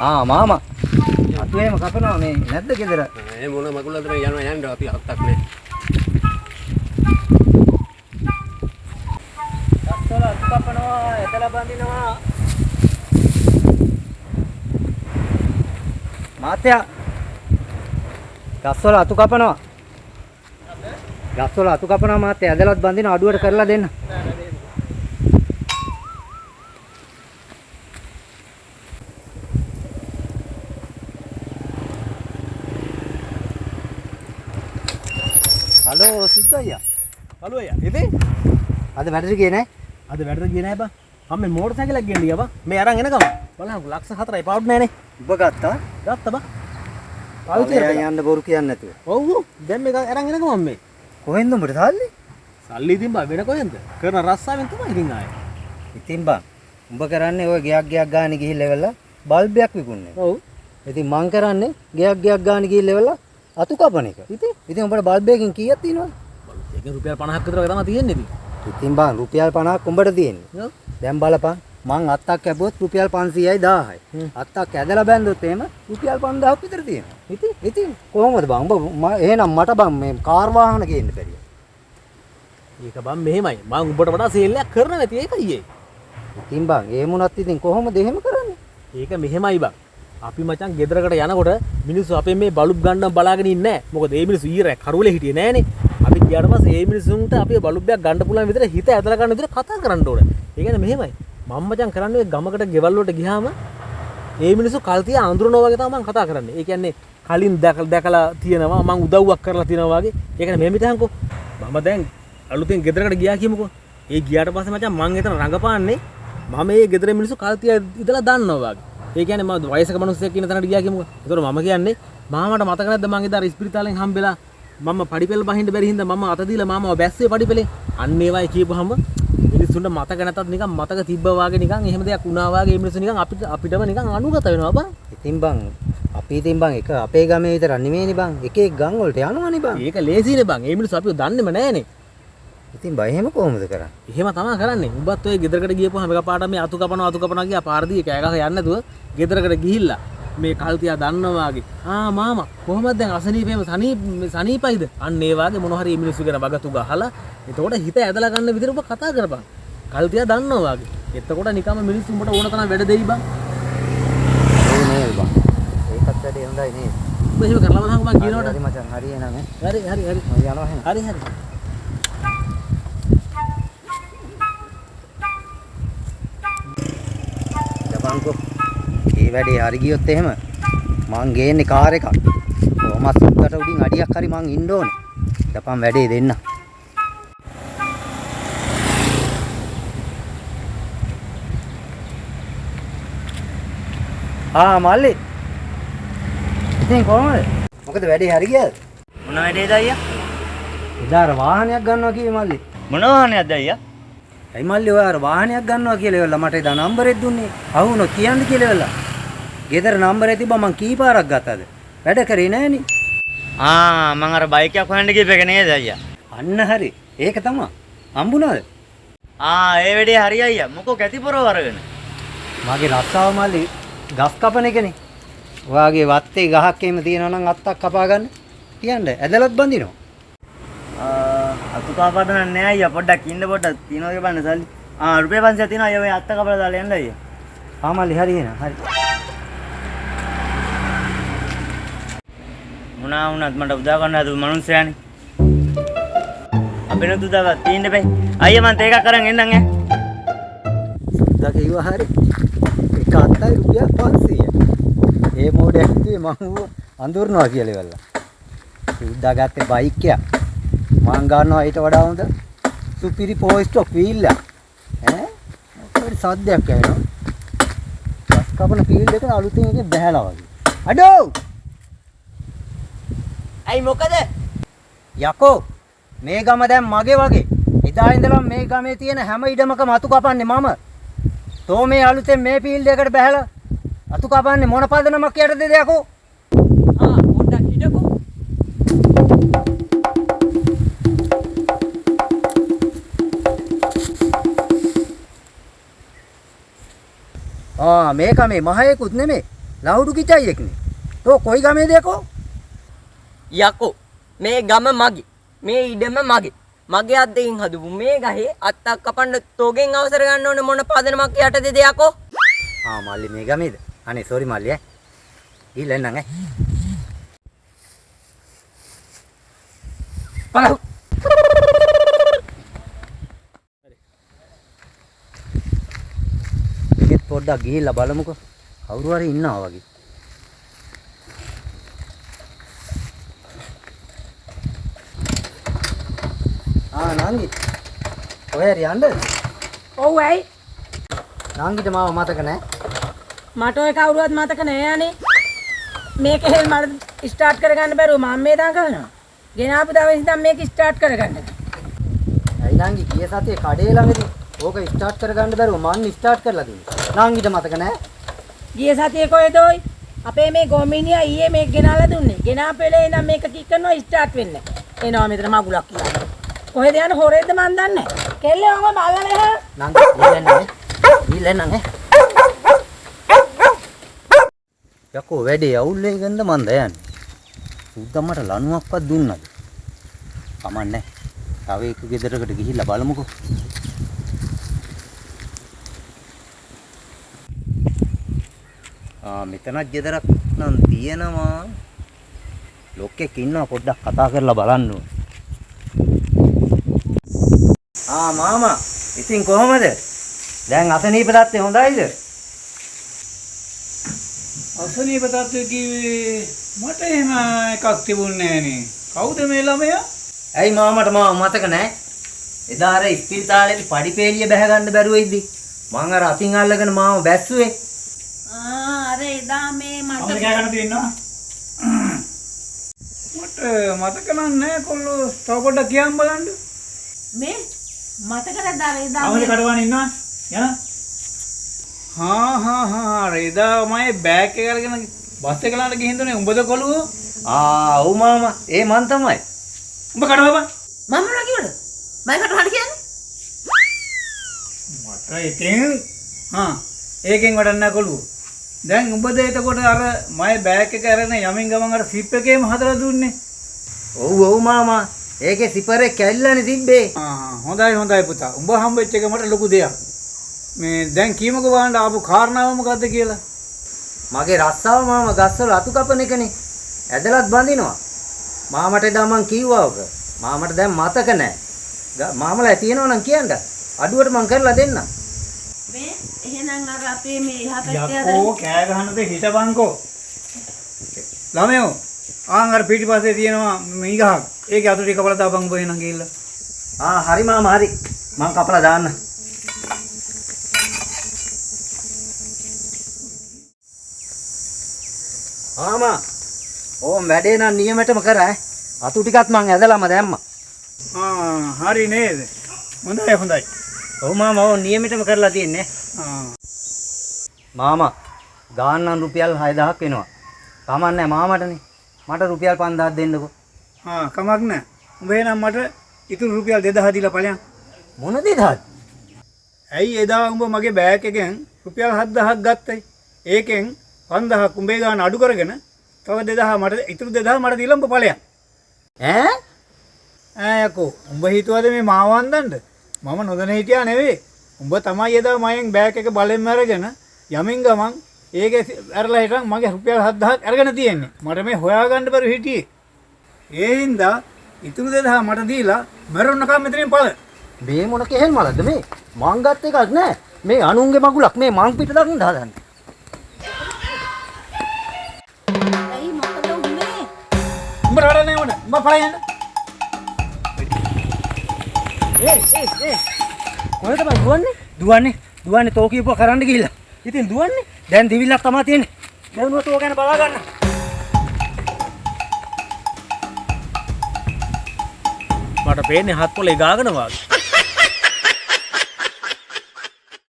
මාමා. අතු එහෙම කපනවා මේ නැද්ද ගෙදර? ඒ මොන මකුලද යන්න අපි හත්තක් නේ. ගස්වල අතු කපනවා, එතල බඳිනවා. මාත්‍යා. ගස්වල අතු කපනවා. ගස්වල අතු කපනවා මාත්‍යා. ඇදලත් බඳින අඩුවට කරලා දෙන්න. හලෝ සුද්ද අයියා. හලෝ අයියා. ඉතින් අද වැඩට ගියේ නැහැ. අද වැඩට ගියේ නැහැ බං. මම මේ මෝටර් සයිකලයක් ගෙන්න ගියා බං. මේ අරන් එනකම. බලන්න ලක්ෂ 4යි පාවුඩ් නැහනේ. ඔබ ගත්තා? ගත්තා බං. පාවිච්චි කරලා යන්න බොරු කියන්නේ නැතුව. ඔව්. දැන් මේක අරන් එනකම මේ. කොහෙන්ද උඹට සල්ලි? සල්ලි ඉතින් බං වෙන කොහෙන්ද? කරන රස්සාවෙන් තමයි ඉතින් ආයේ. ඉතින් බං උඹ කරන්නේ ඔය ගයක් ගානේ ගිහිල්ලා ඉවරලා බල්බයක් විකුණන්නේ. ඔව්. ඉතින් මං කරන්නේ ගයක් ගානේ ගිහිල්ලා ඉවරලා අතු කපන එක. ඉතින් උඹට බල්බයකින් කීයක් තියෙනවද? ඒකෙන් රුපියල් 50ක් විතර තමයි තියෙන්නේ ඉතින්. ඉතින් බං රුපියල් 50ක් උඹට තියෙන්නේ. ඔව්. දැන් බලපන් මං අත්තක් කැපුවොත් රුපියල් 500යි 1000යි. අත්තක් ඇදලා බැන්දොත් එහෙම රුපියල් 5000ක් විතර තියෙනවා. ඉතින් කොහොමද බං උඹ එහෙනම් මට බං මේ කාර් වාහන ගේන්න බැරිය. ඒක බං මෙහෙමයි. මම උඹට වඩා සේල් එකක් කරන්න නැති ඒකයි ඒ. ඉතින් බං ඒ මොනත් ඉතින් කොහොමද එහෙම කරන්නේ? ඒක මෙහෙමයි බං. අපි මචං ගෙදරකට යනකොට මිනිස්සු අපේ මේ බලුබ් ගන්න බලාගෙන ඉන්නේ නැහැ. මොකද ඒ මිනිස්සු ඊරේ කරුවලේ හිටියේ නැහනේ. අපි ගියාට පස්සේ ඒ මිනිස්සුන්ට අපි බලුබ්යක් ගන්න පුළුවන් විදිහට හිත ඇදලා ගන්න විදිහට කතා කරන්න ඕනේ. ඒ කියන්නේ මෙහෙමයි. මම මචං කරන්නේ ගමකට ගෙවල් වලට ගියාම ඒ මිනිස්සු කල්තිය අඳුරනවා වගේ තමයි මම කතා කරන්නේ. ඒ කියන්නේ කලින් දැකලා තියෙනවා මම උදව්වක් කරලා තියෙනවා වගේ. ඒ කියන්නේ මෙහෙම හිතහන්කෝ. මම දැන් අලුතෙන් ගෙදරකට ගියා කියමුකෝ. ඒ ගියාට පස්සේ මචං මං එතන රඟපාන්නේ මම මේ ගෙදර මිනිස්සු කල්තිය ඉඳලා දන්නවා වගේ. ඒ කියන්නේ මම වයසක මිනිස්සෙක් ඉන්න තැනට ගියා කියමුකෝ. ඒතකොට මම කියන්නේ මාමට මතක නැද්ද මං එදා ඉස්පිරිතාලෙන් හම්බෙලා මම පඩිපෙළ බහින්න බැරි හින්දා මම අත දීලා මාමව බැස්සේ පඩිපෙළේ. අන්න ඒවයි කියපුවාම මිනිස්සුන්ට මතක නැතත් නිකන් මතක තිබ්බා වාගේ නිකන් එහෙම දෙයක් වුණා වාගේ මිනිස්සු නිකන් අපිටම නිකන් අනුගත වෙනවා බං. ඉතින් බං අපි ඉතින් බං එක අපේ ගමේ විතර නෙමෙයිනේ බං. එක එක ගම් වලට යනවනේ බං. ඒක ලේසියිනේ බං. ඒ මිනිස්සු අපිව දන්නේම නැහනේ. ඉතින් බං එහෙම කොහොමද කරන්නේ? එහෙම තමයි කරන්නේ. උඹත් ඔය ගෙදරකට ගියපුවාම එකපාරට මේ අතු කපනවා කියලා පාරදී කෑ ගහ යන්නේ නැතුව ගෙදරකට ගිහිල්ලා මේ කල්තියා දන්නවා වගේ. මාමා කොහොමද දැන් අසනීපේම සනීපයිද? අන්න ඒ වගේ මොන හරි මිනිස්සු ගැන වගතු ගහලා එතකොට හිත ඇදලා ගන්න විදිහට ඔබ කතා කරපන්. කල්තියා දන්නවා වගේ. එතකොට නිකම්ම මිනිස්සු උඹට ඕන තරම් වැඩ දෙයි බං. ඒ නේද බං. ඒකත් වැඩේ හොඳයි නේද? ඔබ එහෙම කරලා බලන්න බං කියනකොට. හරි මචං හරි එහෙනම් ඈ. හරි. මම යනවා එහෙනම්. හරි. දබංකෝ මේ වැඩේ හරි ගියොත් එහෙම මං ගේන්නේ කාර් එකක්. කොහොමද සුද්දට උඩින් අඩියක් හරි මං ඉන්න ඕනේ. දපන් වැඩේ දෙන්න. මල්ලි. ඉතින් කොහොමද? මොකද වැඩේ හරි ගියද? මොන වැඩේද අයියා? එදා අර වාහනයක් ගන්නවා කිව්වේ මල්ලි. මොන වාහනයක්ද අයියා? ඇයි මල්ලි ඔය අර වාහනයක් ගන්නවා කියලා එවලා මට එදා නම්බරෙත් දුන්නේ. අහුනො කියන්න කියලා එවලා. ගෙදර නම්බරේ තිබ්බා මං කී පාරක් ගත්තද? වැඩ කරේ නෑනේ. මං අර බයික් එකක් හොයන්න ගිහප එක නේද අයියා? අන්න හරි. ඒක තමයි. හම්බුණාද? ඒ වැඩේ හරි අයියා. මොකෝ කැතිපොරව අරගෙන. මගේ රස්සාව මල්ලි ගස් කපන එකනේ. ඔයාගේ වත්තේ ගහක් එහෙම තියෙනවා නම් අත්තක් කපා ගන්න. කියන්න ඇදලත් බඳිනවා. අතු කපාපන්න නෑ අයියා. පොඩ්ඩක් ඉන්න පොඩ්ඩක්. තියනවද බලන්න සල්ලි. රුපියල් 500ක් තියෙනවා අයියා. ඔය අත්ත කපලා දාලා යන්න අයියා. මල්ලි හරි එහෙනම් හරි. මොනවා වුණත් මට උදා ගන්න හදපු මනුස්සයානේ. අපේ නේද උදාවක් තියෙන්න බෑ. අයියා මං තේකක් අරන් එන්නම් ඈ. සුද්දා කිව්වා හරි. එක අත්තයි රුපියල් 500. ඒ මොඩේ ඇත්තේ මං අඳුරනවා කියලා ඉවල්ලා. සුද්දා ගත්තේ බයික් එකක්. මං ගන්නවා ඊට වඩා හොඳ සුපිරි පෝස්ටොක් වීල් එක. මොකද සද්දයක් ඇහෙනවා. ගස් කපන ෆීල්ඩ් එක අලුතෙන් එකේ බහැලා වගේ. අඩෝ! ඇයි මොකද? යකෝ මේ ගම දැන් මගේ වගේ. එදා ඉඳලා මේ ගමේ තියෙන හැම ඉඩමකම අතු කපන්නේ මම. තෝ මේ අලුතෙන් මේ ෆීල්ඩ් එකට බහැලා අතු කපන්නේ මොන පදනමක් යටද යකෝ? පොඩ්ඩක් හිටකෝ. මේක මේ මහේකුත් නෙමෙයි. ලවුඩු කිචයියෙක්නේ. තෝ කොයි ගමේද යකෝ? යකෝ මේ ගම මගේ. මේ ඉඩම මගේ. මගේ අද්දකින් හදපු මේ ගහේ අත්තක් කපන්න තෝගෙන් අවසර ගන්න ඕනේ මොන පදනමක් යටතේද යකෝ? මල්ලි මේ ගමේද? අනේ සෝරි මල්ලි ඈ. ගිහලා එන්නම් ඈ. පලව්. මේකෙත් පොඩ්ඩක් ගිහිල්ලා බලමුකෝ. කවුරු හරි ඉන්නවා වගේ. නංගි. ඔය හරි යන්නද? ඔව් ඇයි? නංගිට මාව මතක නැහැ. මට ඔය කවුරුවත් මතක නෑ අනේ. මේක එහෙල් මට ස්ටාර්ට් කරගන්න බැරුව මම මේ දා කරනවා. ගෙනාපු දවස් ඉඳන් මේක ස්ටාර්ට් කරගන්න. ඇයි නංගි ගිය සතියේ කඩේ ළඟදී ඕක ස්ටාර්ට් කරගන්න බැරුව මං ස්ටාර්ට් කරලා දුන්නා. නංගිට මතක නැහැ. ගිය සතියේ කොහෙද ඔයි? අපේ මේ ගොමිනියා ඊයේ මේක ගෙනාලා දුන්නේ. ගෙනාපු වෙලේ ඉඳන් මේක කික් කරනවා ස්ටාර්ට් වෙන්නේ. එනවා මෙතන මගුලක් කියලා. කොහෙද යන හොරේද මන් දන්නේ නැහැ. කෙල්ලේ ඔම බලලා නැහැ. නංගි ගිහලා එන්නම් ඈ. යකෝ වැඩේ අවුල්ලේ ගන්න මන්ද යන්නේ. උද්දා මට ලණුවක්වත් දුන්නද? කමන්නේ. තව එක ගෙදරකට ගිහිල්ලා බලමුකෝ. මෙතනක් ගෙදරක් නම් තියෙනවා. ලොක්කෙක් ඉන්නවා පොඩ්ඩක් කතා කරලා බලන්න ඕනේ. මාමා ඉතින් කොහමද? දැන් අසනීප තත්ත්වය හොඳයිද? අසනීප තත්ත්වය කිව්වේ මට එහෙම එකක් තිබුණේ නෑනේ. කවුද මේ ළමයා? ඇයි මාමට මාව මතක නෑ? එදා අර ඉස්පිරිතාලේදී පඩිපේලිය බැහැ ගන්න බැරුව ඉද්දි මං අර අතින් අල්ලගෙන මාව බැස්සුවේ. අර එදා මේ අම්මලා කෑ ගන්න තියෙනවා. මට මතක නෑ කොල්ලෝ. තව පොඩ්ඩක් කියන්න බලන්න. මේ මතකද අර එදා අවුල කඩවන්න ඉන්නවා. යන. හා රේදා මගේ බෑග් එක අරගෙන බස් එක ළඟට ගිහින් දුන්නේ උඹද කොළුවෝ? ඔව් මාමා. ඒ මං තමයි. උඹ කඩවපන්. මම මොනවා කිව්වද? මම කටහඬ කියන්නේ? මට ඉතින් ඒකෙන් වැඩක් නෑ කොළුවෝ. දැන් උඹද එතකොට අර මගේ බෑග් එක අරගෙන යමින් ගමන් අර සිප් එකේම හදලා දුන්නේ. ඔව් මාමා. ඒකේ සිපරේ කැල්ලනේ තිබ්බේ. හොඳයි පුතා. උඹ හම්බෙච්ච එක මට ලොකු දෙයක්. මේ දැන් කීමක වහන්න ආපු කාරණාව මොකද්ද කියලා? මගේ රස්සාව මාමා ගස්වල අතු කපන එකනේ. ඇදලත් බඳිනවා. මාමට එදා මං කිව්වා ඔක. මාමට දැන් මතක නැහැ. මාමලා තියෙනවා නම් කියන්න. අඩුවට මං කරලා දෙන්නම්. මේ එහෙනම් අර අපේ මේ එහා පැත්තේ යකෝ කෑ ගහනද හිටපන්කෝ. ළමයෝ අර පිටිපස්සේ තියෙනවා මීගහක්. ඒකේ අතු ටික කපලා දාපන් උඹ එහෙනම් ගිහිල්ලා. හරි මාමා හරි. මං කපලා දාන්න. මාමා ඕම් වැඩේ නම් නියමෙටම කරා. අතු ටිකත් මං ඇදලාම දැම්මා. හරි නේද? හොඳයි. ඔව් මාමා ඕම් නියමෙටම කරලා තියෙන්නේ. මාමා ගාන්නම් රුපියල් 6000ක් වෙනවා. කමන්නේ මාමටනේ. මට රුපියල් 5000ක් දෙන්නකෝ. කමක් නැහැ. උඹ එහෙනම් මට ඉතුරු රුපියල් 2000 දීලා ඵලයන්. මොන 2000ද? ඇයි එදා උඹ මගේ බෑග් එකෙන් රුපියල් 7000ක් ගත්තයි. ඒකෙන් 5000ක් උඹේ ගාන අඩු කරගෙන තව 2000 මට ඉතුරු 2000 මට දීලා උඹ ඵලයන්. යකෝ උඹ හිතුවද මේ මාව වන්දන්න? මම නොදැන හිටියා නෙවෙයි. උඹ තමයි එදා මයෙන් බෑග් එක බලෙන්ම අරගෙන යමින් ගමන් ඒකේ අරලා හිටන් මගේ රුපියල් 7000ක් අරගෙන තියෙන්නේ. මට මේ හොයාගන්න බැරුව හිටියේ. ඒ හින්දා ඉතුරු 2000 මට දීලා මරුණකම් මෙතනින් ඵල. මේ මොන කෙහෙල් මලද මේ? මං ගත් එකක් නෑ. මේ අනුන්ගේ මගුලක් මේ මං පිට දකින්න හදන්නේ. ඇයි මොකද උනේ? උඹ රඩ නෑ උඹ. උඹ ඵලයන්. කොහෙද බං දුවන්නේ? දුවන්නේ තෝ කියපුවා කරන්න ගිහිල්ලා. ඉතින් දුවන්නේ? දැන් දිවිල්ලක් තමයි තියෙන්නේ. දැන් තෝ ගැන බලා ගන්න. මට පේන්නේ හත් පොලේ ගාගෙන වාගේ.